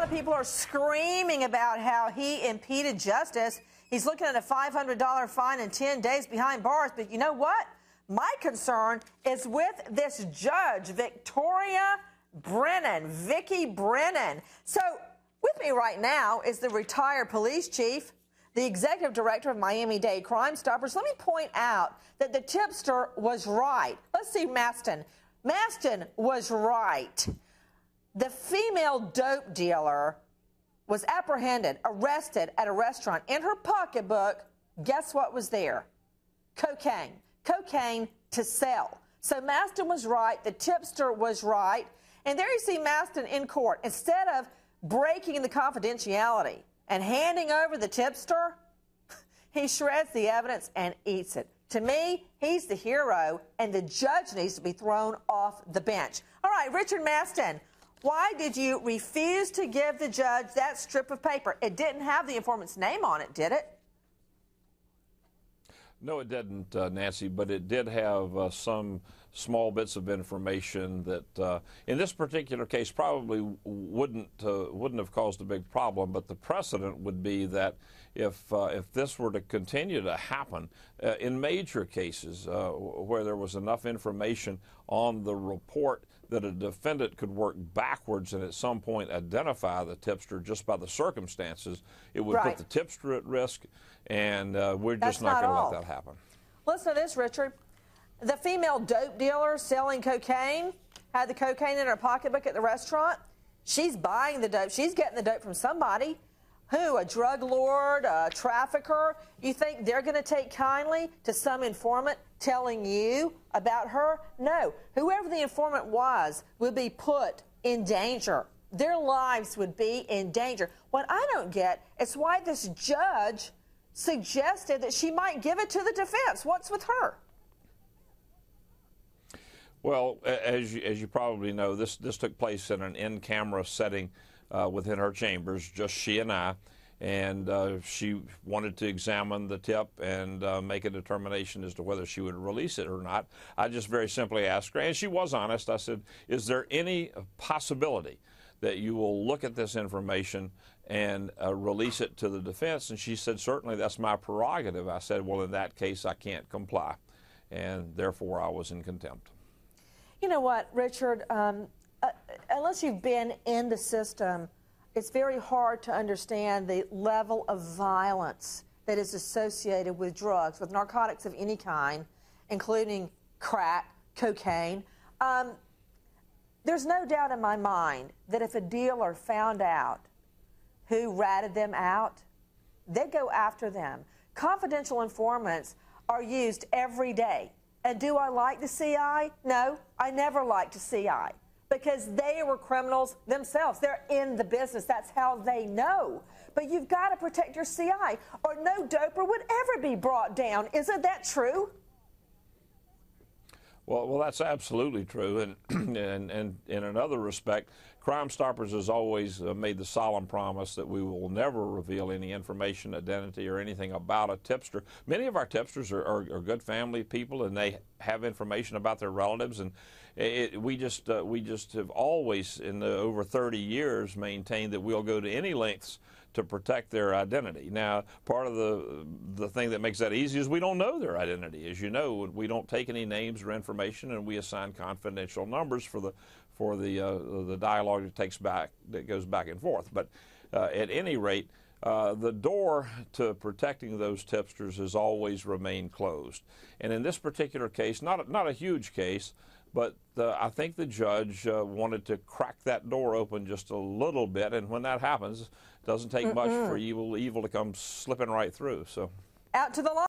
of people are screaming about how he impeded justice. He's looking at a $500 fine and 10 days behind bars. But you know what? My concern is with this judge, Victoria Brennan, Vicki Brennan. So with me right now is the retired police chief, the executive director of Miami-Dade Crime Stoppers. Let me point out that the tipster was right. Let's see, Maston. Maston was right. The female dope dealer was apprehended, arrested at a restaurant. In her pocketbook, guess what was there? Cocaine. Cocaine to sell. So Maston was right. The tipster was right. And there you see Maston in court. Instead of breaking the confidentiality and handing over the tipster, he shreds the evidence and eats it. To me, he's the hero, and the judge needs to be thrown off the bench. All right, Richard Maston, why did you refuse to give the judge that strip of paper? It didn't have the informant's name on it, did it? No, it didn't, Nancy, but it did have some small bits of information that, in this particular case, probably wouldn't have caused a big problem. But the precedent would be that if this were to continue to happen in major cases where there was enough information on the report that a defendant could work backwards and at some point identify the tipster just by the circumstances, it would put the tipster at risk, and we're just not going to let that happen. Listen to this, Richard. The female dope dealer selling cocaine had the cocaine in her pocketbook at the restaurant. She's buying the dope. She's getting the dope from somebody. Who? A drug lord, a trafficker? You think they're going to take kindly to some informant telling you about her? No. Whoever the informant was would be put in danger. Their lives would be in danger. What I don't get is why this judge suggested that she might give it to the defense. What's with her? Well, as you probably know, this took place in an in-camera setting within her chambers, just she and I, and she wanted to examine the tip and make a determination as to whether she would release it or not. I just very simply asked her, and she was honest. I said, is there any possibility that you will look at this information and release it to the defense? And she said, certainly, that's my prerogative. I said, well, in that case, I can't comply, and therefore I was in contempt. You know what, Richard, unless you've been in the system, it's very hard to understand the level of violence that is associated with drugs, with narcotics of any kind, including crack, cocaine. There's no doubt in my mind that if a dealer found out who ratted them out, they'd go after them. Confidential informants are used every day. And do I like the CI? No, I never liked the CI because they were criminals themselves. They're in the business. That's how they know. But you've got to protect your CI or no doper would ever be brought down. Isn't that true? Well, that's absolutely true. And in another respect, Crime Stoppers has always made the solemn promise that we will never reveal any information, identity, or anything about a tipster. Many of our tipsters are good family people, and they have information about their relatives. And we just have always, in the over 30 years, maintained that we'll go to any lengths to protect their identity. Now, part of the thing that makes that easy is we don't know their identity. As you know, we don't take any names or information, and we assign confidential numbers for the dialogue that goes back and forth. But at any rate, the door to protecting those tipsters has always remained closed. And in this particular case, not a huge case, but I think the judge wanted to crack that door open just a little bit, and when that happens, it doesn't take much for evil to come slipping right through. So, out to the line.